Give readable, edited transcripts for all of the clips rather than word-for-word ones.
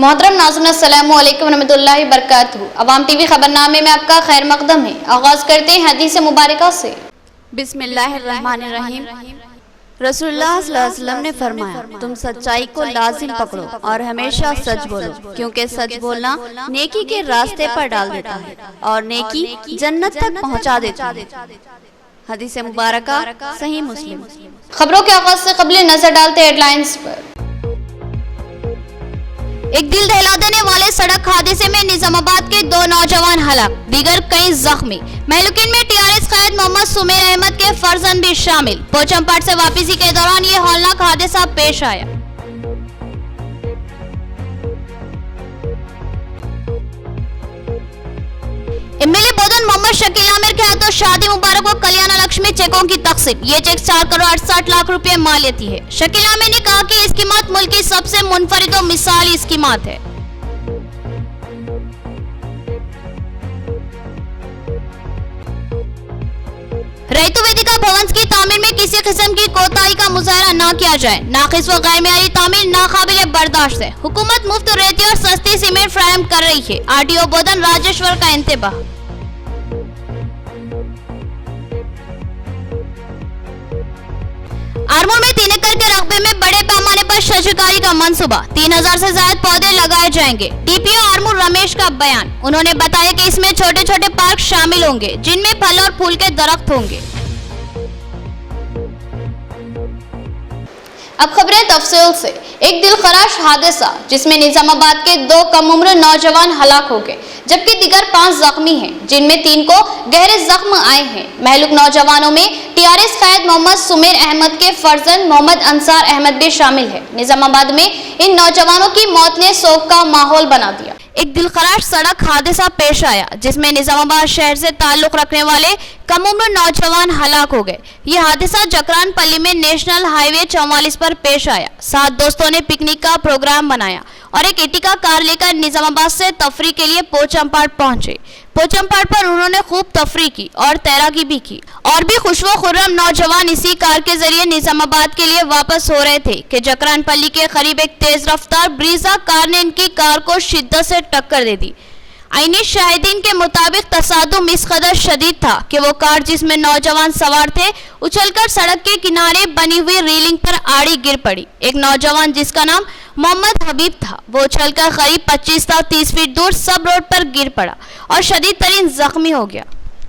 मोहतरम नाज़रीन अस्सलामु अलैकुम रहमतुल्लाहि बरकातहू। अवाम टीवी खबरनामे में आपका खैर मकदम है। आगाज करते हैं हदीस मुबारका से। बिस्मिल्लाहिर्रहमानिर्रहीम। रसूलुल्लाह सल्लल्लाहु अलैहि वसल्लम ने फरमाया, तुम सच्चाई को लाजिम पकड़ो और हमेशा सच बोलो, क्योंकि सच बोलना नेकी के रास्ते पर डाल देता है और नेकी जन्नत तक पहुंचा देता है। हदीस मुबारका सही मुस्लिम। खबरों के आगाज से कबल नजर डालते हेडलाइंस पर। एक दिल दहला देने वाले सड़क हादसे में निजामाबाद के 2 नौजवान हलाक, दीगर कई जख्मी। महलुकिन में टीआरएस कायद मोहम्मद सुमेर अहमद के फर्जंद भी शामिल। पोचमपट से वापसी के दौरान ये हौलनाक हादसा पेश आया। एमएलए बोधन मोहम्मद शकील आमिर के हाथों शादी मुबारक व कल्याण लक्ष्मी चेकों की तकसीम। ये चेक 4 करोड़ 68 लाख रुपए मालियती है। शकील आमिर ने कहा कि इसकी मौत मुल्क की सबसे मुनफरिद और मिसाली इसकी मौत है। रैतु वेदिका भवन की तामीर में किसी किस्म की कोताही का मुजाहरा न किया जाए। नाकिस व गैर मेयारी तामीर नाकाबिले बर्दाश्त है। हुकूमत मुफ्त रेती और सस्ती सीमेंट फराहम कर रही है। आरटीओ बोधन राजेश्वर का इंतबाह। आरमूर में 3 एकड़ के रकबे में बड़े पैमाने पर शजरकारी का मंसूबा। 3000 से ज्यादा पौधे लगाए जाएंगे। डीपीओ आरमूर रमेश का बयान। उन्होंने बताया कि इसमें छोटे छोटे पार्क शामिल होंगे जिनमें फल और फूल के दरख्त होंगे। अब खबरें तफसील से। एक दिलखराश हादसा जिसमें निजामाबाद के 2 कम उम्र नौजवान हलाक हो गए, जबकि दीगर 5 जख्मी हैं, जिनमें 3 को गहरे जख्म आए हैं। महलूक नौजवानों में टीआरएस कायद मोहम्मद सुमेर अहमद के फर्जंद मोहम्मद अंसार अहमद भी शामिल है। निजामाबाद में इन नौजवानों की मौत ने शोक का माहौल बना दिया। एक दिलखराश सड़क हादसा पेश आया जिसमें निजामाबाद शहर से ताल्लुक रखने वाले कम उम्र नौजवान हलाक हो गए। यह हादसा जकरान पल्ली में नेशनल हाईवे 44 पर पेश आया। 7 दोस्तों ने पिकनिक का प्रोग्राम बनाया और एक एटिका कार लेकर निजामाबाद से तफरी के लिए पोचमपट पहुंचे। पोचमपट पर उन्होंने खूब तफरी की और तैराकी भी की। और भी खुशवो खुर्रम नौजवान इसी कार के जरिए निजामाबाद के लिए वापस हो रहे थे कि जकरान पल्ली के करीब एक तेज रफ्तार ब्रीजा कार ने इनकी कार को शिद्दत से टक्कर दे दी। आईनी शाहिदीन के मुताबिक तसादुम इस कदर शदीद था कि वो कार जिसमें नौजवान सवार थे उछलकर सड़क के किनारे बनी हुई रेलिंग पर आड़ी गिर पड़ी। एक नौजवान जिसका नाम मोहम्मद हबीब था, वो उछलकर करीब 25 से 30 फीट दूर सब रोड पर गिर पड़ा और शदीद तरीन जख्मी हो गया।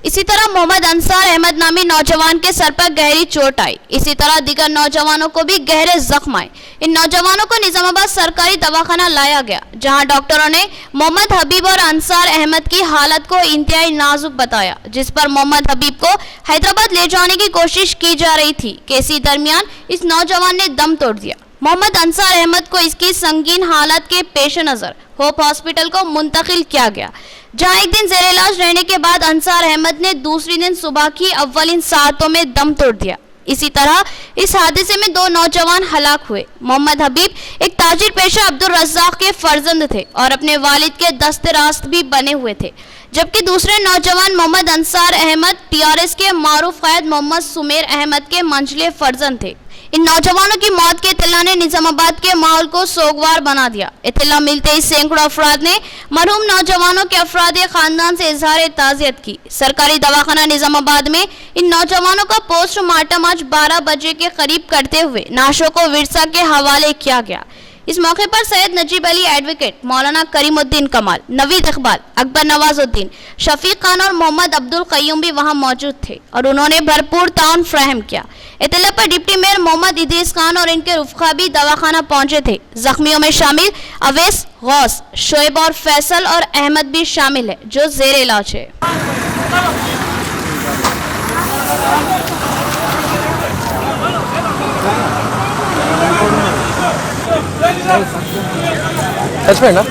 इसी तरह मोहम्मद अंसार अहमद नामी नौजवान के सर पर गहरी चोट आई। इसी तरह दीगर नौजवानों को भी गहरे जख्म आए। इन नौजवानों को निजामाबाद सरकारी दवाखाना लाया गया, जहां डॉक्टरों ने मोहम्मद हबीब और अंसार अहमद की हालत को इंतहाई नाजुक बताया, जिस पर मोहम्मद हबीब को हैदराबाद ले जाने की कोशिश की जा रही थी कि इसी दरमियान इस नौजवान ने दम तोड़ दिया। मोहम्मद अंसार अहमद को इसकी संगीन हालत के पेश नजर होप हॉस्पिटल को मुंतकिल किया गया, जहां एक दिन जेर इलाज रहने के बाद अंसार अहमद ने दूसरी दिन सुबह की अव्वलिन सातों में दम तोड़ दिया। इसी तरह इस हादसे में 2 नौजवान हलाक हुए। मोहम्मद हबीब एक ताजिर पेशा अब्दुल रज़्ज़ाक के फर्जंद थे और अपने वालिद के दस्ते रास्त भी बने हुए थे, जबकि दूसरे नौजवान मोहम्मद अंसार अहमद टीआरएस के मारूफ कायद मोहम्मद सुमेर अहमद के मंझले फर्जंद थे। इन नौजवानों की मौत के इत्तला ने निजामाबाद के माहौल को सोगवार बना दिया। इत्तला मिलते ही सैकड़ों अफराद ने मरहूम नौजवानों के अफराद खानदान से इजहार ताज़ियत की। सरकारी दवाखाना निजामाबाद में इन नौजवानों का पोस्टमार्टम आज 12 बजे के करीब करते हुए नाशों को विरसा के हवाले किया गया। इस मौके पर सैयद नजीब अली एडवोकेट, मौलाना करीमुद्दीन कमाल, नवीद इकबाल, अकबर नवाजुद्दीन, शफीक खान और मोहम्मद अब्दुल कय्यूम भी वहां मौजूद थे और उन्होंने भरपूर ताउन फराहम किया। इत्तला पर डिप्टी मेयर मोहम्मद इदरीस खान और इनके रुफ़क़ा भी दवाखाना पहुंचे थे। जख्मियों में शामिल अवैस, गौस, शोएब और फैसल और अहमद भी शामिल है, जो जेर इलाज है। सच में ना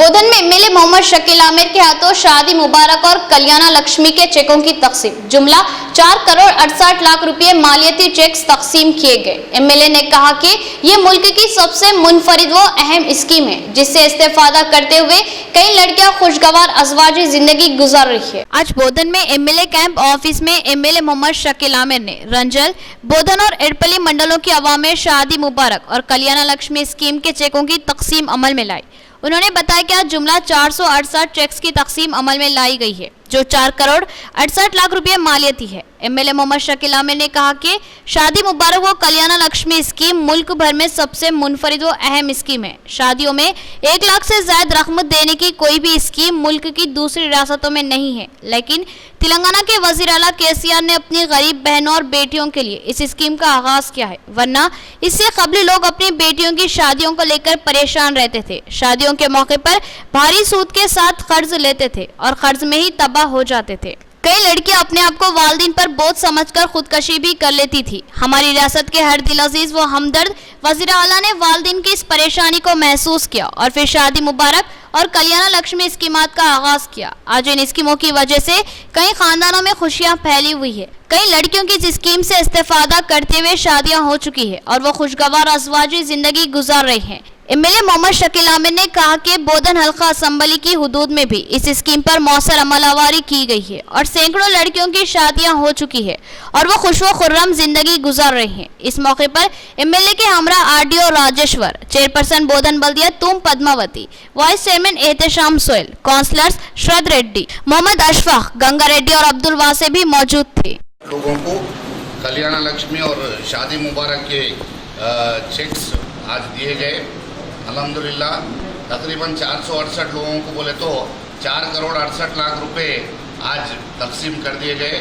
बोधन में एमएलए मोहम्मद शकील आमिर के हाथों शादी मुबारक और कल्याणा लक्ष्मी के चेकों की तकसीम। जुमला 4 करोड़ 68 लाख रुपए मालियती चेक तकसीम किए गए। एमएलए ने कहा कि ये मुल्क की सबसे मुनफरिद व अहम स्कीम है जिससे इस्तेफादा करते हुए कई लड़कियां खुशगवार अज़वाजी जिंदगी गुजार रही है। आज बोधन में एमएलए कैंप ऑफिस में एमएलए मोहम्मद शकील आमिर ने रंजल, बोधन और एडपल्ली मंडलों की आवाम में शादी मुबारक और कल्याणा लक्ष्मी स्कीम के चेकों की तकसीम अमल में लाई। उन्होंने बताया कि आज जुमला 468 चेक्स की तकसीम अमल में लाई गई है जो 4 करोड़ 68 लाख रुपए मालियती है। एमएलए मोहम्मद शकील आमिर ने कहा कि शादी मुबारक व कल्याणा लक्ष्मी स्कीम मुल्क भर में सबसे मुनफरिद व अहम स्कीम है। शादियों में 1 लाख से ज्यादा रकम देने की कोई भी स्कीम मुल्क की दूसरी रियासतों में नहीं है, लेकिन तेलंगाना के वजीर आला केसीआर ने अपनी गरीब बहनों और बेटियों के लिए इस स्कीम का आगाज किया है, वरना इससे कबल लोग अपनी बेटियों की शादियों को लेकर परेशान रहते थे। शादियों के मौके पर भारी सूद के साथ कर्ज लेते थे और कर्ज में ही तबाह हो जाते थे। कई लड़कियां अपने आप को वालिदैन पर बोझ समझकर खुदकशी भी कर लेती थी। हमारी रियासत के हर दिल अजीज व हमदर्द वजीर आला ने वालिदैन की इस परेशानी को महसूस किया और फिर शादी मुबारक और कल्याणा लक्ष्मी स्कीमात का आगाज किया। आज इन स्कीमों की वजह से कई खानदानों में खुशियां फैली हुई है। कई लड़कियों की इस स्कीम से इस्तेफादा करते हुए शादियां हो चुकी है और वो खुशगवार अज़वाजी जिंदगी गुजार रही हैं। एमएलए मोहम्मद शकील आमिर ने कहा कि बोधन हल्का असम्बली की हुदूद में भी इस स्कीम पर मौसर अमलावरी की गई है और सैकड़ों लड़कियों की शादियां हो चुकी है और वो खुश व खुर्रम जिंदगी गुजार रही हैं। इस मौके पर एमएलए के हमरा आरडीओ राजेश्वर, चेयरपर्सन बोधन बल्दिया तुम Padmavati, vice chairman Ehtesham Sohail, councillors Shraddha Reddy, Mohammed Ashfaq, Ganga Reddy और अब्दुल वासे भी मौजूद थे। लोगों को कल्याणा लक्ष्मी और शादी मुबारक के चेक्स आज दिए गए। अल्हम्दुलिल्लाह तकरीबन 468 लोगों को बोले तो 4 करोड़ 68 लाख रुपए आज तकसीम कर दिए गए।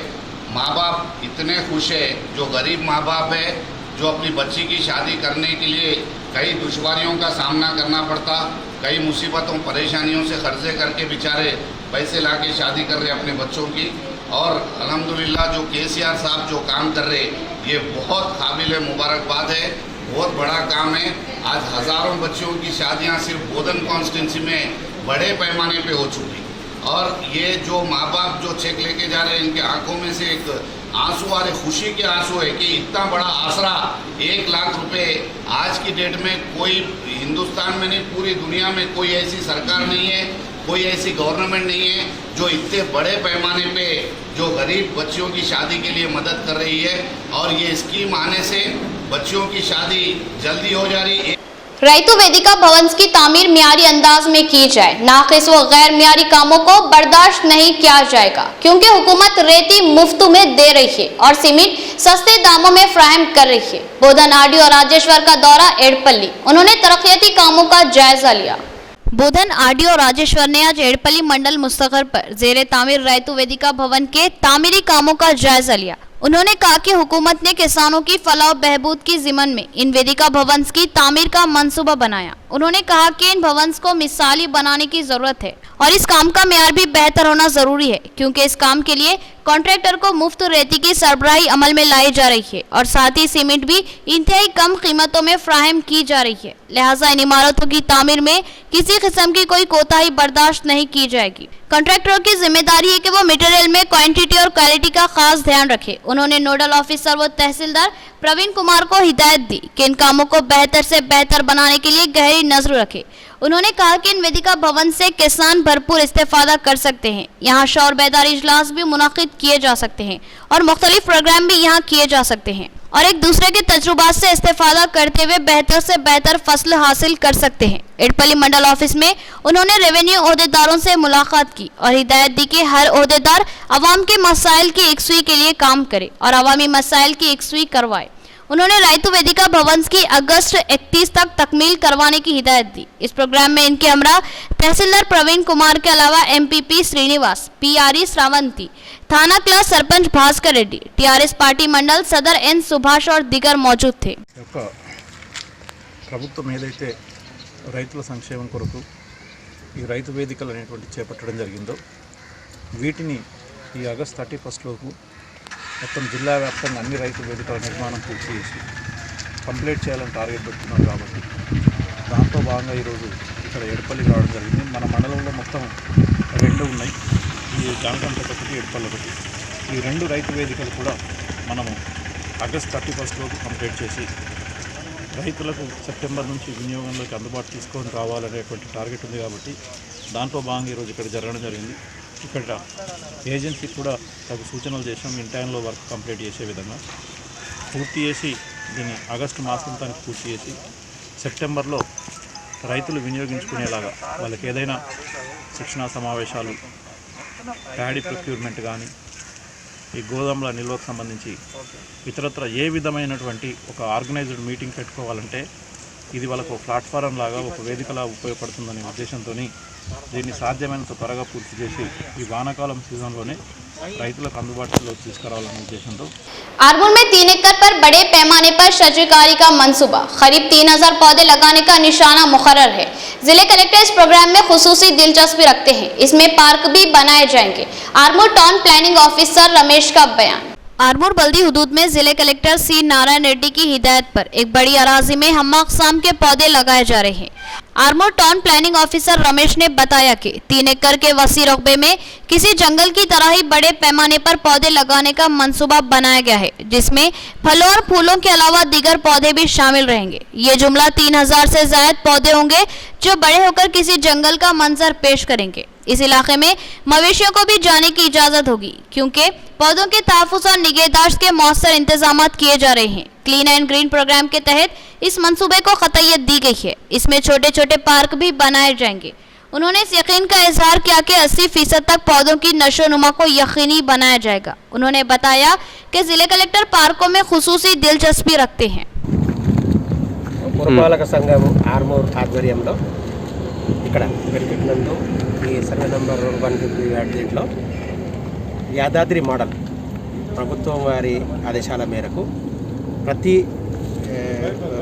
माँ बाप इतने खुश है, जो गरीब माँ बाप है, जो अपनी बच्ची की शादी करने के लिए कई दुश्वारियों का सामना करना पड़ता, कई मुसीबतों परेशानियों से कर्जे करके बेचारे पैसे ला के शादी कर रहे अपने बच्चों की। और अल्हम्दुलिल्लाह जो केसीआर साहब जो काम कर रहे, ये बहुत काबिल मुबारकबाद है, बहुत बड़ा काम है। आज हज़ारों बच्चियों की शादियां सिर्फ बोधन कॉन्स्टिट्यूंसी में बड़े पैमाने पे हो चुकी। और ये जो माँ बाप जो चेक लेके जा रहे हैं, इनके आंखों में से एक आंसू आ रहे, खुशी के आंसू है कि इतना बड़ा आसरा 1 लाख रुपए आज की डेट में कोई हिंदुस्तान में नहीं, पूरी दुनिया में कोई ऐसी सरकार नहीं है, कोई ऐसी गवर्नमेंट नहीं है जो इतने बड़े पैमाने पे जो गरीब बच्चियों की शादी के लिए मदद कर रही है। और ये स्कीम आने से बच्चियों की शादी जल्दी हो जा रही है। रैतु वेदिका भवन्स की तामीर मियारी अंदाज में की जाए, नाक़िस व गैर मियारी कामों को बर्दाश्त नहीं किया जाएगा, क्योंकि हुकूमत रेती मुफ्त में दे रही है और सीमेंट सस्ते दामों में फ्राहम कर रही है। बोधन आरडीओ राजेश्वर का दौरा एडपल्ली, उन्होंने तरक्याती कामों का जायजा लिया। बोधन आरडीओ राजेश्वर ने आज एडपल्ली मंडल मुस्तगर पर जेरे तामीर रैतु वेदिका भवन के तामीरी कामों का जायजा लिया। उन्होंने कहा कि हुकूमत ने किसानों की फलाह बहबूद की जिमन में इन वेदिका भवन्स की तामीर का मंसूबा बनाया। उन्होंने कहा कि इन भवन्स को मिसाली बनाने की जरूरत है और इस काम का मेयार भी बेहतर होना जरूरी है, क्योंकि इस काम के लिए कॉन्ट्रैक्टर को मुफ्त रेती की सरबराही अमल में लाई जा रही है और साथ ही सीमेंट भी इंतहाई कम कीमतों में फ्राहम की जा रही है। लिहाजा इन इमारतों की तामीर में किसी किस्म की कोई कोताही बर्दाश्त नहीं की जाएगी। कॉन्ट्रैक्टरों की जिम्मेदारी है कि वो मटेरियल में क्वांटिटी और क्वालिटी का खास ध्यान रखे। उन्होंने नोडल ऑफिसर व तहसीलदार प्रवीण कुमार को हिदायत दी कि इन कामों को बेहतर से बेहतर बनाने के लिए गहरी नजर रखे। उन्होंने कहा कि इन वेदिका भवन से किसान भरपूर इस्तेफादा कर सकते हैं। यहाँ शौर बेदारी इजलास भी मुनाकिद किए जा सकते हैं और मुख्तलिफ प्रोग्राम भी यहाँ किए जा सकते हैं और एक दूसरे के तजुर्बात से इस्तेफादा करते हुए बेहतर से बेहतर फसल हासिल कर सकते हैं। एडपल्ली मंडल ऑफिस में उन्होंने रेवेन्यू ओहदेदारों से मुलाकात की और हिदायत दी कि हर ओहदेदार अवाम के मसाइल की एकसुई के लिए काम करे और अवामी मसाइल की एकसुई करवाए। उन्होंने रैतु वेदिका भवन्स की अगस्त 31 तक तकमील करवाने की हिदायत दी। इस प्रोग्राम में इनके हमरा तहसीलदार प्रवीण कुमार के अलावा एमपीपी श्रीनिवास, पीआरई श्रावंती, थाना क्लास सरपंच भास्कर रेड्डी, टीआरएस पार्टी मंडल सदर एन सुभाष और दिगर मौजूद थे। ప్రభుత్వం ఏదైతే రైతుల సంక్షేమం కొరకు ఈ రైతు వేదికలు అనేటువంటి చేపట్టడం జరిగిందో వీటిని ఈ ఆగస్ట్ 31 లోపు మొత్తం జిల్లా వ్యాప్తంగా అన్ని రైతు వేదికల నిర్మాణం పూర్తి చేసి కంప్లీట్ చేయాలని టార్గెట్ పెట్టుకున్నారు. కాబట్టి దాంతో భాగంగా ఈరోజు ఇక్కడ ఎడపల్లికి రావడం జరిగింది. మన మండలంలో మొత్తం 2 ఉన్నాయి. ఈ జానకంపేట ఒకటి, ఎడపల్లి ఒకటి. ఈ 2 రైతు వేదికలు కూడా మనము ఆగస్ట్ 31 కంప్లీట్ చేసి రైతులకు సెప్టెంబర్ నుంచి వినియోగంలోకి అందుబాటు తీసుకొని రావాలనేటువంటి టార్గెట్ ఉంది. కాబట్టి దాంట్లో భాగంగా ఈరోజు ఇక్కడ జరగడం జరిగింది. ఇక్కడ ఏజెన్సీకి కూడా తగు సూచనలు చేసాం. ఇన్ టైంలో వర్క్ కంప్లీట్ చేసే విధంగా పూర్తి చేసి దీన్ని ఆగస్టు మాసాంతానికి పూర్తి చేసి సెప్టెంబర్లో రైతులు వినియోగించుకునేలాగా వాళ్ళకి ఏదైనా శిక్షణా సమావేశాలు, ప్యాడీ ప్రొక్యూర్మెంట్ కానీ, ఈ గోదాముల నిల్వకు సంబంధించి ఇతరత్ర ఏ విధమైనటువంటి ఒక ఆర్గనైజ్డ్ మీటింగ్ పెట్టుకోవాలంటే ఇది వాళ్ళకు ప్లాట్ఫారం లాగా, ఒక వేదికలా ఉపయోగపడుతుందనే ఉద్దేశంతో దీన్ని సాధ్యమైనంత త్వరగా పూర్తి చేసి ఈ వానాకాలం సీజన్లోనే రైతులకు అందుబాటులో తీసుకురావాలనే ఉద్దేశంతో आरमूर में 3 एकड़ पर बड़े पैमाने पर शजरकारी का मंसूबा करीब 3000 पौधे लगाने का निशाना मुकर्रर है। जिले कलेक्टर इस प्रोग्राम में खुसूसी दिलचस्पी रखते हैं। इसमें पार्क भी बनाए जाएंगे। Armoor town planning officer Ramesh का बयान। आरमूर बल्दी हुदूद में जिले कलेक्टर सी नारायण रेड्डी की हिदायत पर एक बड़ी अराजी में हम अक़साम के पौधे लगाए जा रहे हैं। Armoor town planning officer Ramesh ने बताया कि 3 एकड़ के वसी रकबे में किसी जंगल की तरह ही बड़े पैमाने पर पौधे लगाने का मंसूबा बनाया गया है, जिसमें फलों और फूलों के अलावा दीगर पौधे भी शामिल रहेंगे। ये जुमला 3000 से ज्यादा पौधे होंगे जो बड़े होकर किसी जंगल का मंजर पेश करेंगे। इस इलाके में मवेशियों को भी जाने की इजाजत होगी, क्योंकि पौधों के तहफ़्फ़ुज़ और निगहदाश्त के मौसर इंतजाम किए जा रहे हैं। क्लीन एंड ग्रीन प्रोग्राम के तहत इस मंसूबे को क़तइयत दी गई है। इसमें छोटे छोटे पार्क भी बनाए जाएंगे। उन्होंने इस यकीन का इजहार किया कि 80% तक पौधों की नशोनुमा को यकीनी बनाया जाएगा। उन्होंने बताया कि जिले कलेक्टर पार्कों में खुसूसी दिलचस्पी रखते हैं। పురపాలక సంఘం ఆర్మూర్ ఆధ్వర్యంలో ఇక్కడ పెరికిట్ నందు ఈ సర్వే నెంబర్ 150 దీంట్లో యాదాద్రి మోడల్ ప్రభుత్వం వారి ఆదేశాల మేరకు ప్రతి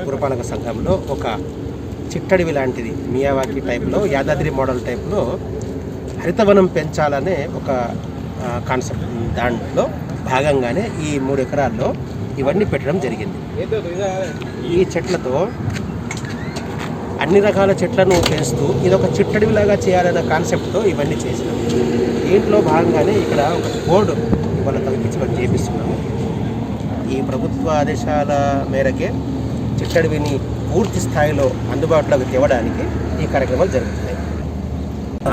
పురపాలక సంఘంలో ఒక చిట్టడివి లాంటిది మియావాకి టైప్లో, యాదాద్రి మోడల్ టైప్లో హరితవనం పెంచాలనే ఒక కాన్సెప్ట్. దాంట్లో భాగంగానే ఈ 3 ఎకరాల్లో ఇవన్నీ పెట్టడం జరిగింది. ఈ చెట్లతో అన్ని రకాల చెట్లను పెంచుతూ ఇదొక చిట్టడివిలాగా చేయాలన్న కాన్సెప్ట్తో ఇవన్నీ చేసినాం. దీంట్లో భాగంగానే ఇక్కడ ఒక బోర్డు ఇవాళ తగ్గించి మనం చేపిస్తున్నాము. ఈ ప్రభుత్వ ఆదేశాల మేరకే చిట్టడివిని పూర్తి స్థాయిలో అందుబాటులోకి తేవడానికి ఈ కార్యక్రమాలు జరుగుతున్నాయి.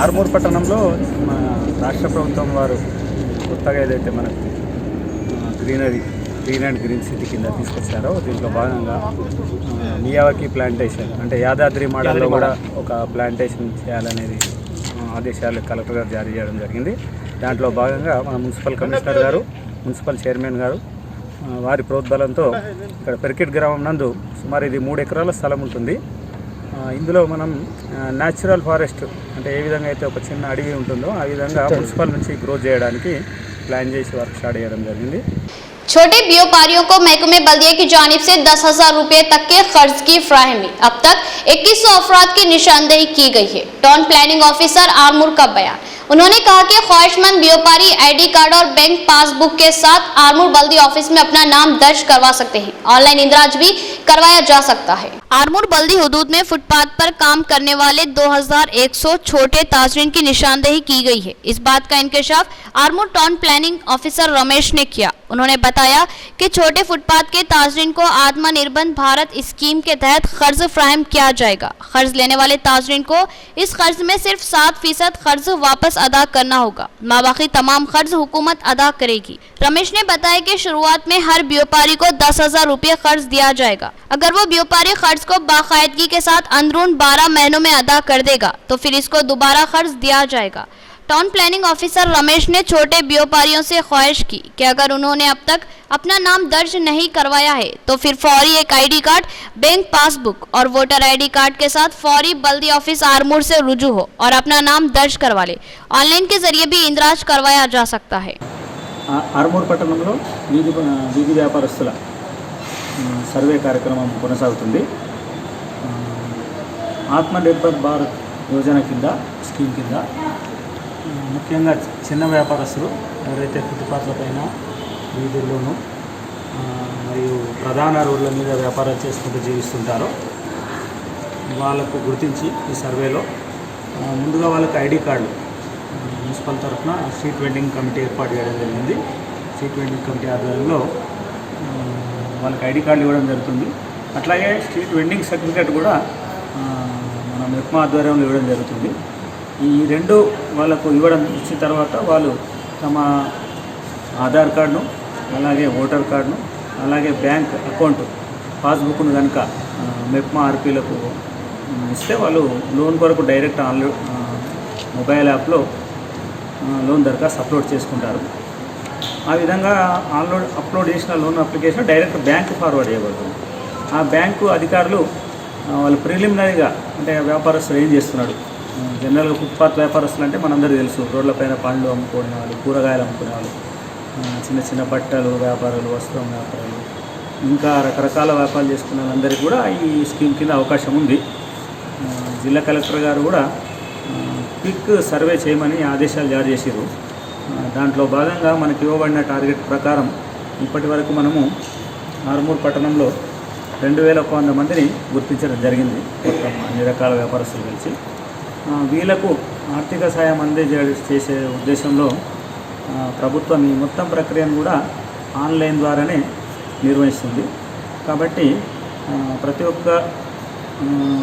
ఆర్మూర్ పట్టణంలో రాష్ట్ర ప్రభుత్వం వారు కొత్తగా ఏదైతే మనకు గ్రీన్ అండ్ గ్రీన్ సిటీ కింద తీసుకొచ్చారో దీంట్లో భాగంగా మియావాకి ప్లాంటేషన్ అంటే యాదాద్రి మోడల్లో కూడా ఒక ప్లాంటేషన్ చేయాలనేది ఆదేశాలు కలెక్టర్ గారు జారీ చేయడం జరిగింది. దాంట్లో భాగంగా మన మున్సిపల్ కమిషనర్ గారు, మున్సిపల్ చైర్మన్ గారు వారి ప్రోద్బలంతో ఇక్కడ పెరికిట్ గ్రామం నందు సుమారు ఇది 3 ఎకరాల స్థలం ఉంటుంది. ఇందులో మనం న్యాచురల్ ఫారెస్ట్ అంటే ఏ విధంగా అయితే ఒక చిన్న అడవి ఉంటుందో ఆ విధంగా మున్సిపల్ నుంచి గ్రో చేయడానికి ప్లాన్ చేసి వర్క్ స్టార్ట్ చేయడం జరిగింది. छोटे व्यापारियों को महकमे बल्दिया की जानिब से 10,000 रुपए तक के खर्च की फ्राहमी। अब तक 2100 अफराद की निशानदेही की गई है। टाउन प्लानिंग ऑफिसर आरमूर का बयान। उन्होंने कहा कि ख्वाहिशमंद व्यापारी ID कार्ड और बैंक पासबुक के साथ आरमूर बल्दी ऑफिस में अपना नाम दर्ज करवा सकते हैं। ऑनलाइन इंदराज भी करवाया जा सकता है। आरमूर बल्दी हुदूद में फुटपाथ पर काम करने वाले 2100 छोटे ताजरीन की निशानदेही की गई है। इस बात का इंकशाफ Armoor town planning officer Ramesh ने किया। उन्होंने बताया कि छोटे फुटपाथ के ताजरीन को आत्मनिर्भर भारत स्कीम के तहत कर्ज फ्राहम किया जाएगा। कर्ज लेने वाले ताजरीन को इस कर्ज में सिर्फ 7% कर्ज वापस अदा करना होगा। बाकी तमाम कर्ज हुकूमत अदा करेगी। रमेश ने बताया कि शुरुआत में हर व्यापारी को 10,000 रुपये कर्ज दिया जाएगा। अगर वो व्यापारी कर्ज को बाकायदगी के साथ अंदरून 12 महीनों में अदा कर देगा तो फिर इसको दोबारा कर्ज दिया जाएगा। टाउन प्लानिंग ऑफिसर रमेश ने छोटे व्यापारियों से ख्वाहिश की कि अगर उन्होंने अब तक अपना नाम दर्ज नहीं करवाया है तो फिर फौरी एक ID कार्ड, बैंक पासबुक और वोटर ID कार्ड के साथ फौरी बल्दी ऑफिस आरमूर से रुजू हो और अपना नाम दर्ज करवा ले। ऑनलाइन के जरिए भी इंदराज करवाया जा सकता है। ఆర్మూర్ పట్టణంలో వీధి వ్యాపారస్తుల సర్వే కార్యక్రమం కొనసాగుతుంది. ఆత్మనిర్భర్ భారత్ యోజన కింద స్కీమ్ కింద ముఖ్యంగా చిన్న వ్యాపారస్తులు ఎవరైతే ఫుట్పాత్ల పైన వీధుల్లోనూ మరియు ప్రధాన రోడ్ల మీద వ్యాపారాలు చేసుకుంటూ జీవిస్తుంటారో వాళ్ళకు గుర్తించి ఈ సర్వేలో ముందుగా వాళ్ళకి ఐడి కార్డులు మున్సిపల్ తరఫున స్ట్రీట్ వెండింగ్ కమిటీ ఏర్పాటు చేయడం జరిగింది. స్ట్రీట్ వెండింగ్ కమిటీ ఆధ్వర్యంలో వాళ్ళకి ఐడి కార్డులు ఇవ్వడం జరుగుతుంది. అట్లాగే స్ట్రీట్ వెండింగ్ సర్టిఫికేట్ కూడా మన మెప్మా ఆధ్వర్యంలో ఇవ్వడం జరుగుతుంది. ఈ రెండు వాళ్ళకు ఇచ్చిన తర్వాత వాళ్ళు తమ ఆధార్ కార్డును, అలాగే ఓటర్ కార్డును, అలాగే బ్యాంక్ అకౌంట్ పాస్బుక్ను కనుక మెప్మా ఆర్పీలకు ఇస్తే వాళ్ళు లోన్ కొరకు డైరెక్ట్ మొబైల్ యాప్లో లోన్ దరఖాస్తు అప్లోడ్ చేసుకుంటారు. ఆ విధంగా అప్లోడ్ చేసిన loan application direct bank forward చేయబడుతుంది. ఆ బ్యాంకు అధికారులు వాళ్ళు ప్రిలిమినరీగా అంటే వ్యాపారస్తులు ఏం చేస్తున్నాడు, జనరల్గా ఫుట్పాత్ వ్యాపారస్తులు అంటే మనందరికీ తెలుసు, రోడ్లపైన పండ్లు అమ్ముకునే వాళ్ళు, కూరగాయలు అమ్ముకునే వాళ్ళు, చిన్న చిన్న బట్టలు వ్యాపారాలు, వస్త్రం వ్యాపారాలు, ఇంకా రకరకాల వ్యాపారాలు చేసుకునే వాళ్ళందరికీ కూడా ఈ స్కీమ్ కింద అవకాశం ఉంది. జిల్లా కలెక్టర్ గారు కూడా క్విక్ సర్వే చేయమని ఆదేశాలు జారీ చేశారు. దాంట్లో భాగంగా మనకి ఇవ్వబడిన టార్గెట్ ప్రకారం ఇప్పటి వరకు మనము ఆర్మూర్ పట్టణంలో 2100 మందిని గుర్తించడం జరిగింది. మొత్తం అన్ని రకాల వ్యాపారస్తులు కలిసి వీళ్లకు ఆర్థిక సాయం చేసే ఉద్దేశంలో ప్రభుత్వం ఈ మొత్తం ప్రక్రియను కూడా ఆన్లైన్ ద్వారానే నిర్వహిస్తుంది. కాబట్టి ప్రతి ఒక్క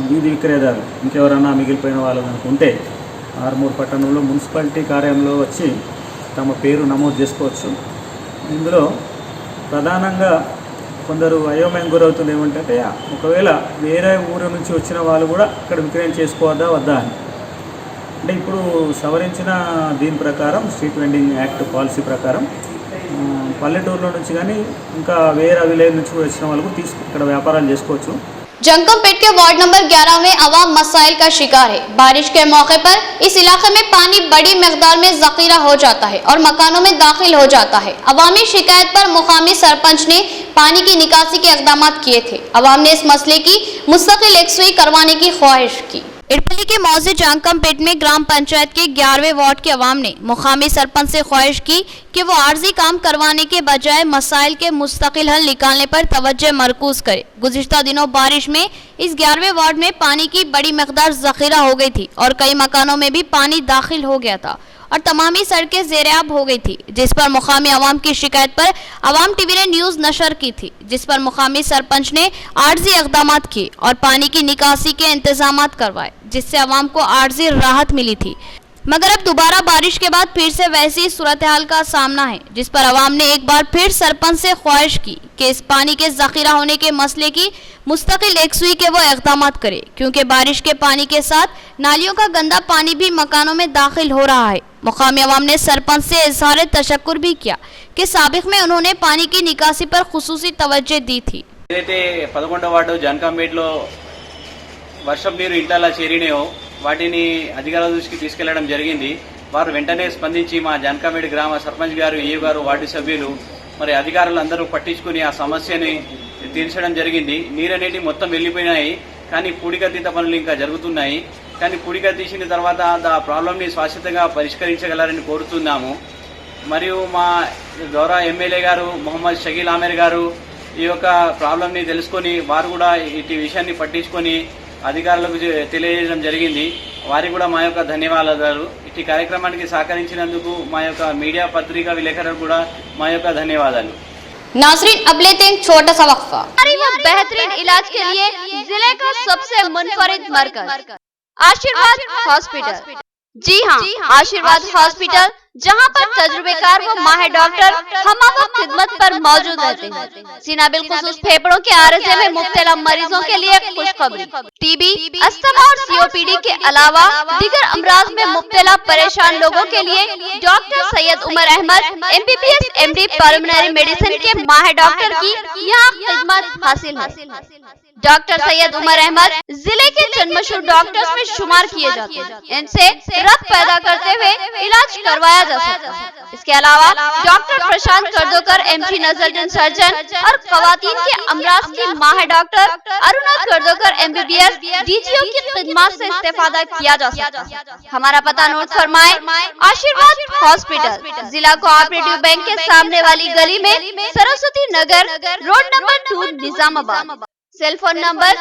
వీధి విక్రయదారులు ఇంకెవరన్నా మిగిలిపోయిన వాళ్ళు అనుకుంటే ఆర్మూర్ పట్టణంలో మున్సిపాలిటీ కార్యాలయంలో వచ్చి తమ పేరు నమోదు చేసుకోవచ్చు. ఇందులో ప్రధానంగా కొందరు అయోమయం గురవుతుంది ఏమంటే, ఒకవేళ వేరే ఊరు నుంచి వచ్చిన వాళ్ళు కూడా ఇక్కడ విక్రయం చేసుకోవద్దా వద్దా అని. అంటే ఇప్పుడు సవరించిన దీని ప్రకారం స్ట్రీట్ వెండింగ్ యాక్ట్ పాలసీ ప్రకారం పల్లెటూరులో నుంచి కానీ ఇంకా వేరే విలేజ్ నుంచి కూడా వచ్చిన వాళ్ళు కూడా ఇక్కడ వ్యాపారాలు చేసుకోవచ్చు. जंगमपेट के वार्ड नंबर 11 में अवाम मसाइल का शिकार है। बारिश के मौके पर इस इलाके में पानी बड़ी मिकदार में जखीरा हो जाता है और मकानों में दाखिल हो जाता है। अवामी शिकायत पर मुकामी सरपंच ने पानी की निकासी के इक़दाम किए थे। अवाम ने इस मसले की मुस्तकिल यकसुई करवाने की ख्वाहिश की। इटपली के मौजे जंगमपेट में ग्राम पंचायत के 11वें वार्ड के अवाम ने मुकामी सरपंच से ख्वाहिश की कि वो आर्जी काम करवाने के बजाय मसाइल के मुस्तकिल हल निकालने पर तवज्जो मरकूज करे। गुज़िश्ता दिनों बारिश में इस 11वें वार्ड में पानी की बड़ी मकदार जखीरा हो गई थी और कई मकानों में भी पानी दाखिल हो गया था और तमामी सड़कें ज़ेर-आब हो गई थी, जिस पर मुकामी अवाम की शिकायत पर अवाम टीवी ने न्यूज़ नशर की थी, जिस पर मुकामी सरपंच ने आर्जी इक़दाम किए और पानी की निकासी के इंतजाम करवाए, जिससे अवाम को आर्जी राहत मिली थी। मगर अब दोबारा बारिश के बाद फिर से वैसी सूरत हाल का सामना है, जिस पर अवाम ने एक बार फिर सरपंच से ख्वाहिश की कि इस पानी के जखीरा होने के मसले की मुस्तकिल यकसुई के वो इक़दाम करे, क्योंकि बारिश के पानी के साथ नालियों का गंदा पानी भी मकानों में दाखिल हो रहा है। मुकामी अवाम ने सरपंच से इज़हार तशक्कुर भी किया कि साबिक़ में उन्होंने पानी की निकासी पर खुसूसी तवज्जो दी थी। 11వ వార్డు జంకంపేటలో వర్షం నీరు ఇంట్లా చేరినాయో వాటిని అధికారుల దృష్టికి తీసుకెళ్లడం జరిగింది. వారు వెంటనే స్పందించి మా జంకంపేట గ్రామ సర్పంచ్ గారు, ఏ గారు, వార్డు సభ్యులు మరి అధికారులు అందరూ పట్టించుకుని ఆ సమస్యని తీర్చడం జరిగింది. నీరు అనేవి మొత్తం వెళ్ళిపోయినాయి, కానీ పూడికతీత పనులు ఇంకా జరుగుతున్నాయి. కానీ పూడిక తీసిన తర్వాత ఆ ప్రాబ్లంని శాశ్వతంగా పరిష్కరించగలరని కోరుతున్నాము. మరియు మా గౌరవ ఎమ్మెల్యే గారు మొహమ్మద్ షకీల్ ఆమెర్ గారు ఈ యొక్క ప్రాబ్లంని తెలుసుకొని వారు కూడా ఇటు విషయాన్ని పట్టించుకొని అధికారులకు తెలియజేయడం జరిగింది. వారికి కూడా మా యొక్క ధన్యవాదాలు. ఇటు కార్యక్రమానికి సహకరించినందుకు మా యొక్క మీడియా పత్రికా విలేకరులకు కూడా మా యొక్క ధన్యవాదాలు. नाज़रीन, अब लेते हैं छोटा सा वक्फा। बेहतरीन इलाज के लिए जिले का सबसे मुनफरिद मरकज आशीर्वाद हॉस्पिटल। जी हाँ, आशीर्वाद हॉस्पिटल, जहाँ पर तजुर्बेकार व माहिर डॉक्टर हमवक्त खिदमत पर मौजूद रहते हैं। सीना बिलखुसूस फेफड़ों के आरज़े में मुब्तला मरीजों के लिए खुशखबरी, टीबी, अस्थमा और सीओपीडी के अलावा दीगर अमराज में मुब्तला परेशान लोगों के लिए doctor Syed Umar Ahmed MBBS MD pulmonary medicine के माहिर डॉक्टर की यहाँ खिदमत हासिल है। डॉक्टर सैयद उमर अहमद जिले के चंद डॉक्टर्स में शुमार किए जाते हैं। इनसे रक्त पैदा करते हुए इलाज करवाया जा सकता है। इसके अलावा डॉक्टर प्रशांत कर्दोकर MG नजरजन सर्जन और खवातीन के अमराज की माहिर डॉक्टर अरुणा कर्दोकर MBBS DGO की खिदमत से इस्तेफादा किया जा सकता है। हमारा पता नोट फरमाए, आशीर्वाद हॉस्पिटल, जिला कोऑपरेटिव बैंक के सामने वाली गली में, Saraswati Nagar road number 2, Nizamabad. Cell phone number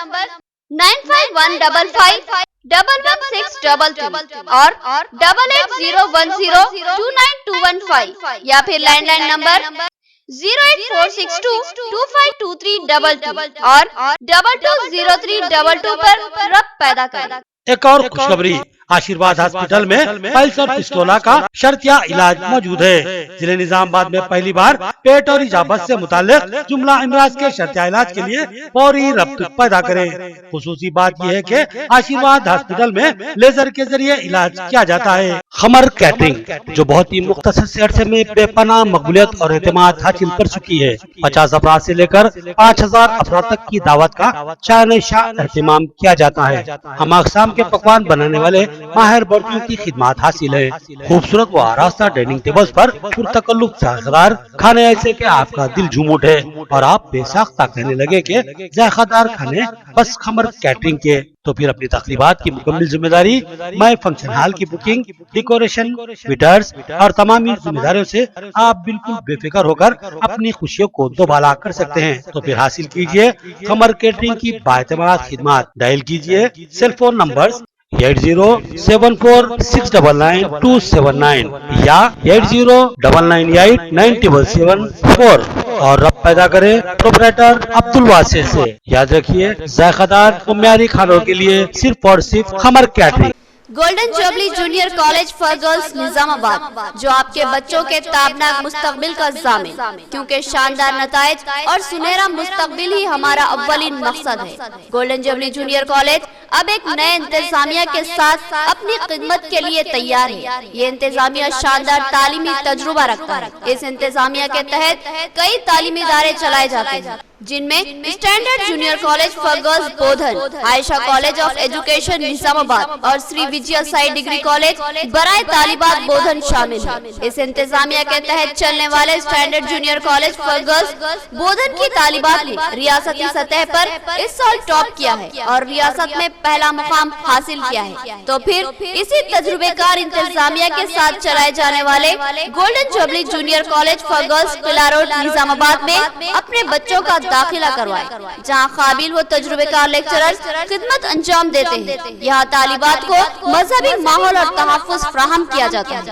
9515511633 और 8801029215 या फिर लैंडलाइन नंबर 08462252322 और 220322 पर रब पैदा करें। एक और खुशखबरी, आशीर्वाद हॉस्पिटल में पल्स और पिस्टोला का शर्तिया इलाज मौजूद है। जिले निजामाबाद में पहली बार पेट और इजाबत से मुताल्लिक जुमला अमराज के शर्तिया इलाज के लिए फौरी रब्त पैदा करें। खुसूसी बात यह है कि आशीर्वाद हॉस्पिटल में लेजर के जरिए इलाज किया जाता है। खमर कैटरिंग, जो बहुत ही मुख्तसर से अरसे में बेपनाह मकबूलियत और एतमाद हासिल कर चुकी है, 50 अफराद से लेकर 5000 अफराद तक की दावत का शान शाह एहतमाम किया जाता है। हम अक़साम के पकवान बनाने वाले माहिर बर्तियों की खिदमत हासिल है। खूबसूरत व आरास्ता डाइनिंग टेबल्स पर पुरतकल्लुफ़ जायकेदार खाने ऐसे के आपका दिल झूम उठे और आप बेसाख्ता कहने लगे कि जायकेदार खाने बस खमर कैटरिंग के। तो फिर अपनी तकरीबात की मुकम्मल जिम्मेदारी मैं फंक्शन हॉल की बुकिंग, डेकोरेशन, वेटर्स और तमाम जिम्मेदारियों से आप बिल्कुल बेफिक्र होकर अपनी खुशियों को दोबाला कर सकते हैं। तो फिर हासिल कीजिए खमर कैटरिंग की बाएतमाद खिदमत। डायल कीजिए सेल फोन नंबर 8074699279 या 8099897774 और रब पैदा करे प्रोपराइटर अब्दुल वासिर से। याद रखिए, जायकेदार और म्यारी खानों के लिए सिर्फ और सिर्फ Qamar catering. Golden jubilee junior college for girls Nizamabad, जो आपके बच्चों के ताबनाक मुस्तकबिल का ज़ामिन, क्योंकि शानदार नताइज और सुनहरा मुस्तकबिल ही हमारा अव्वलीन मकसद है। गोल्डन जुबली जूनियर कॉलेज अब एक नए इंतजामिया के साथ अपनी खिदमत के लिए तैयार है। ये इंतजामिया शानदार तालीमी तजुर्बा रखता है। इस इंतजामिया के तहत कई तालीमी इदारे चलाए जाते हैं, जिनमें standard junior college for girls Bodhan, Ayesha college of education Nizamabad और श्री विजया साई डिग्री कॉलेज बराए तालिबात बोधन शामिल है। इस इंतजामिया के तहत चलने वाले standard junior college for girls Bodhan की तालिबात ने रियासती सतह पर इस साल टॉप किया है और रियासत में पहला मुकाम हासिल किया है। तो फिर इसी तजुर्बेकार इंतजामिया के साथ चलाए जाने वाले golden jubilee junior college for girls Qila road Nizamabad में अपने बच्चों का दाखिला करवाए, जहां काबिल व तजुर्बेकार लेक्चरर्स खिदमत अंजाम देते हैं। यहाँ तालिबात को मजहबी माहौल और तहफ़्फ़ुज़ फराहम किया जाता है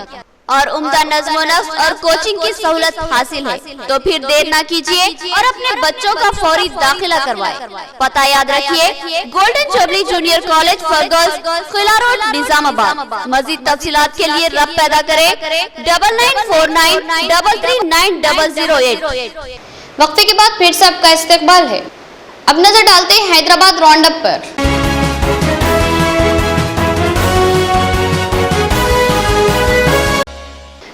और उम्दा नज़्म व नस्क़ और कोचिंग की सहूलत हासिल है। तो फिर देर न कीजिए और अपने बच्चों का फौरी दाखिला करवाए। पता याद रखिए, golden jubilee junior college for girls Qila road Nizamabad. मज़ीद तफसीलात के लिए रब पैदा करे 9949339008। वक्फे के बाद फिर से आपका इस्तकबाल है। अब नजर डालते हैं हैदराबाद राउंड अप पर।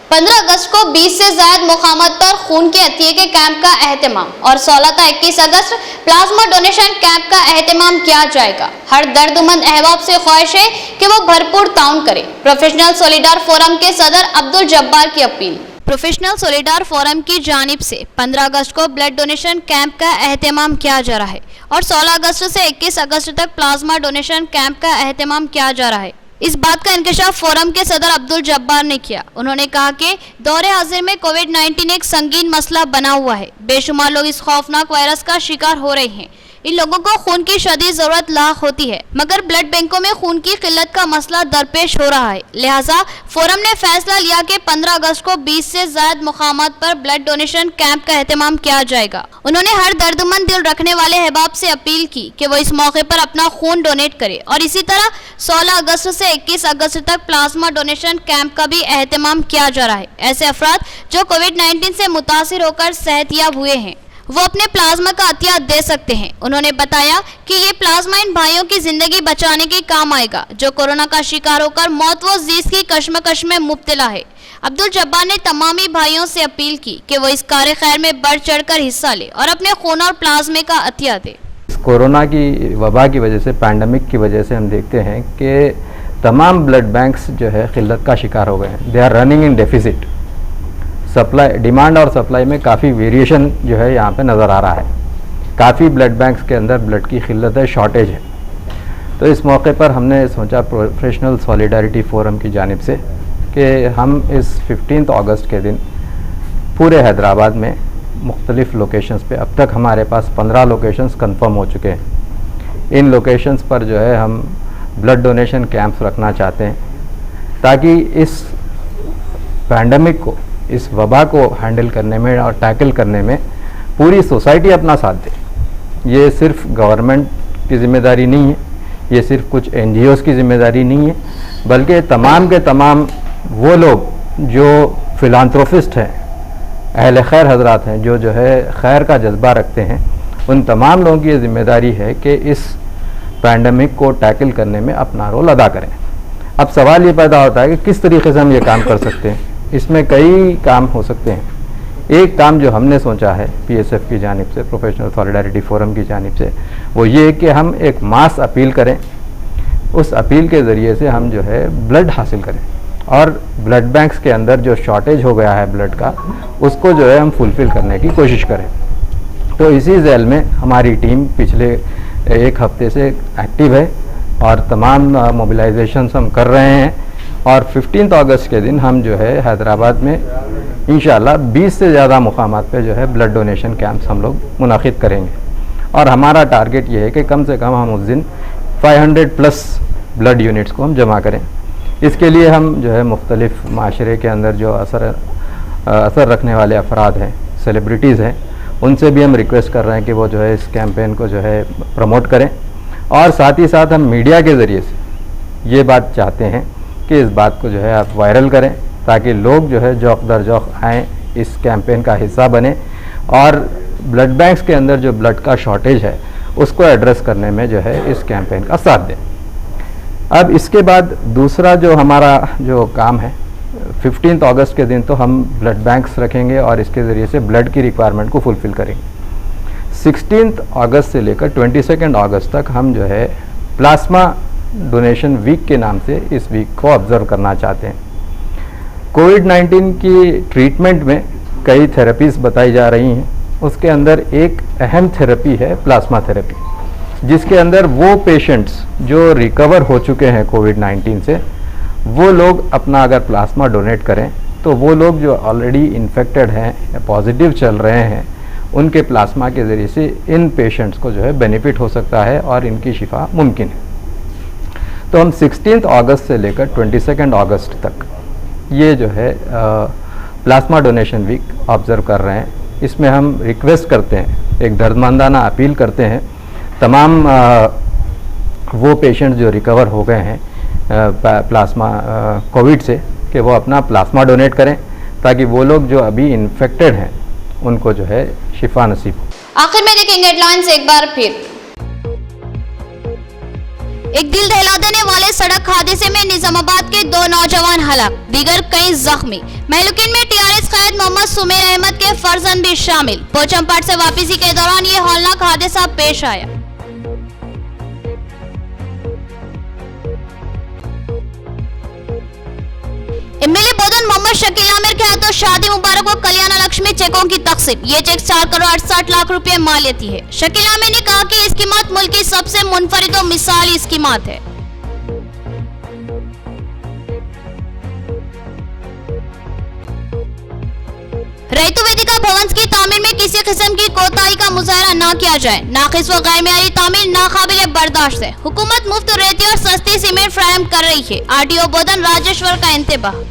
15 अगस्त को 20 से ज्यादा मुकामात पर खून के अतिये के कैंप का एहतमाम और 16 था 21 अगस्त प्लाज्मा डोनेशन कैंप का एहतमाम किया जाएगा। हर दर्दमंद अहबाब से ख्वाहिश है कि वो भरपूर ताउन करे। प्रोफेशनल सोलिडार फोरम के सदर अब्दुल जब्बार की अपील। प्रोफेशनल सोलिडार फोरम की जानिब से 15 अगस्त को ब्लड डोनेशन कैंप का एहतमाम किया जा रहा है और 16 अगस्त से 21 अगस्त तक प्लाज्मा डोनेशन कैंप का एहतमाम किया जा रहा है। इस बात का इंकशाफ फोरम के सदर अब्दुल जब्बार ने किया। उन्होंने कहा कि दौरे हाजिर में कोविड-19 एक संगीन मसला बना हुआ है। बेशुमार लोग इस खौफनाक वायरस का शिकार हो रहे हैं। इन लोगों को खून की शदीद जरूरत लाख होती है, मगर ब्लड बैंकों में खून की किल्लत का मसला दरपेश हो रहा है। लिहाजा फोरम ने फैसला लिया कि 15 अगस्त को 20 से ज्यादा मुकामात पर ब्लड डोनेशन कैंप का एहतमाम किया जाएगा। उन्होंने हर दर्दमंद दिल रखने वाले अहबाब से अपील की कि वो इस मौके पर अपना खून डोनेट करे और इसी तरह 16 अगस्त से 21 अगस्त तक प्लाज्मा डोनेशन कैंप का भी एहतमाम किया जा रहा है। ऐसे अफराद जो कोविड-19 से मुतासिर होकर सेहतयाब हुए हैं वो अपने प्लाज्मा का अतिया दे सकते हैं। उन्होंने बताया कि ये प्लाज्मा इन भाइयों की जिंदगी बचाने के काम आएगा जो कोरोना का शिकार होकर मौत व जीस की कश्मकश में मुब्तला है। अब्दुल जब्बार ने तमामी भाइयों से अपील की कि वो इस कार्य खैर में बढ़ चढ़कर हिस्सा ले और अपने खून और प्लाज्मे का अतिया दे। कोरोना की वबा की वजह से, पैंडमिक की वजह से हम देखते हैं कि तमाम ब्लड बैंक्स जो है किल्लत का शिकार हो गए हैं। They are running in deficit. Supply, demand और सप्लाई में काफ़ी वेरिएशन जो है यहाँ पे नज़र आ रहा है। काफ़ी ब्लड बैंक्स के अंदर ब्लड की किल्लत है, शॉर्टेज है। तो इस मौके पर हमने सोचा प्रोफेशनल सॉलिडारिटी फोरम की जानिब से कि हम इस 15 अगस्त के दिन पूरे हैदराबाद में मुख्तलिफ़ लोकेशंस पे, अब तक हमारे पास 15 लोकेशंस कंफर्म हो चुके हैं। इन लोकेशंस पर जो है हम ब्लड डोनेशन कैंप्स रखना चाहते हैं, ताकि इस पैंडमिक को, इस वबा को हैंडल करने में और टैकल करने में पूरी सोसाइटी अपना साथ दे। ये सिर्फ गवर्नमेंट की जिम्मेदारी नहीं है, ये सिर्फ कुछ NGOs की जिम्मेदारी नहीं है, बल्कि तमाम के तमाम वो लोग जो फिलांथ्रोपिस्ट हैं, अहले खैर हजरात हैं, जो है खैर का जज्बा रखते हैं, उन तमाम लोगों की ये जिम्मेदारी है कि इस पैंडमिक को टैकल करने में अपना रोल अदा करें। अब सवाल ये पैदा होता है कि किस तरीके से हम ये काम कर सकते हैं। इसमें कई काम हो सकते हैं। एक काम जो हमने सोचा है PSF की जानिब से, प्रोफेशनल सॉलिडारिटी फोरम की जानिब से, वो ये कि हम एक मास अपील करें। उस अपील के ज़रिए से हम जो है ब्लड हासिल करें और ब्लड बैंक्स के अंदर जो शॉर्टेज हो गया है ब्लड का, उसको जो है हम फुलफ़िल करने की कोशिश करें। तो इसी ज़ैल में हमारी टीम पिछले एक हफ्ते से एक्टिव है और तमाम मोबिलाइजेशंस हम कर रहे हैं और 15 अगस्त के दिन हम जो है हैदराबाद में इंशाल्लाह 20 से ज़्यादा मुकामात पे जो है ब्लड डोनेशन कैंप्स हम लोग मुनाकिद करेंगे और हमारा टारगेट ये है कि कम से कम हम उस दिन 500 प्लस ब्लड यूनिट्स को हम जमा करें। इसके लिए हम जो है मुख्तलिफ माशरे के अंदर जो असर रखने वाले अफराद हैं, सेलिब्रिटीज़ हैं, उनसे भी हम रिक्वेस्ट कर रहे हैं कि वो जो है इस कैंपेन को जो है प्रमोट करें और साथ ही साथ हम मीडिया के ज़रिए से ये बात चाहते हैं कि इस बात को जो है आप वायरल करें, ताकि लोग जो है जौक दर जौक आएँ, इस कैंपेन का हिस्सा बने और ब्लड बैंक्स के अंदर जो ब्लड का शॉर्टेज है उसको एड्रेस करने में जो है इस कैंपेन का साथ दें। अब इसके बाद दूसरा जो हमारा जो काम है, 15 अगस्त के दिन तो हम ब्लड बैंक्स रखेंगे और इसके ज़रिए से ब्लड की रिक्वायरमेंट को फुलफ़िल करेंगे। 16 अगस्त से लेकर 22 अगस्त तक हम जो है प्लाज्मा डोनेशन वीक के नाम से इस वीक को ऑब्ज़र्व करना चाहते हैं। कोविड-19 की ट्रीटमेंट में कई थेरेपीज़ बताई जा रही हैं, उसके अंदर एक अहम थेरेपी है प्लाज्मा थेरेपी, जिसके अंदर वो पेशेंट्स जो रिकवर हो चुके हैं कोविड-19 से, वो लोग अपना अगर प्लाज्मा डोनेट करें तो वो लोग जो ऑलरेडी इन्फेक्टेड हैं या पॉजिटिव चल रहे हैं, उनके प्लाज्मा के ज़रिए से इन पेशेंट्स को जो है बेनिफिट हो सकता है और इनकी शिफा मुमकिन है। तो हम 16 अगस्त से लेकर 22 अगस्त तक ये जो है प्लाज्मा डोनेशन वीक ऑब्ज़र्व कर रहे हैं। इसमें हम रिक्वेस्ट करते हैं, एक दर्दमंदाना अपील करते हैं तमाम वो पेशेंट्स जो रिकवर हो गए हैं प्लाज्मा कोविड से, कि वो अपना प्लाज्मा डोनेट करें ताकि वो लोग जो अभी इन्फेक्टेड हैं उनको जो है शिफा नसीब हो। आखिर में देखेंगे हेडलाइंस एक बार फिर। एक दिल दहला देने वाले सड़क हादसे में निजामाबाद के 2 नौजवान हलाक, दीगर कई जख्मी। महलुकिन में TRS कैद मोहम्मद सुमेर अहमद के फर्जंद भी शामिल। पोचमपट से वापसी के दौरान ये हौलनाक हादसा पेश आया। MLA बोधन मोहम्मद शकील आमिर के हाथों शादी मुबारक व कल्याण लक्ष्मी चेकों की तकसीम। ये चेक 4 करोड़ 68 लाख रुपए मालियती है। शकील आमिर ने कहा कि इसकी मत मुल्क की सबसे मुनफरिद और मिसाली स्कीमात है। रैतु वेदिका भवन की तामीर में किसी किस्म की कोताही का मुजाहरा न किया जाए। नाकिस व गैर मेयारी तामीर नाकाबिले बर्दाश्त है। हुकूमत मुफ्त रेती और सस्ती सीमेंट फराहम कर रही है। RDO बोधन राजेश्वर का इंतबाह।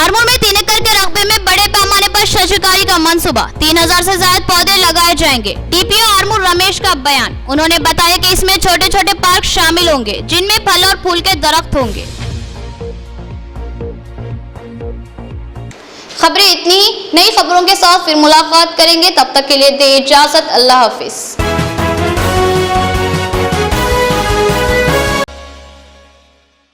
आरमूर में 3 एकड़ के रकबे में बड़े पैमाने पर शजरकारी का मंसूबा, 3000 से ज्यादा पौधे लगाए जाएंगे। DPO आरमूर रमेश का बयान। उन्होंने बताया कि इसमें छोटे छोटे पार्क शामिल होंगे जिनमें फल और फूल के दरख्त होंगे। खबरें इतनी ही, नई खबरों के साथ फिर मुलाकात करेंगे, तब तक के लिए दे इजाजत। अल्लाह हाफिज।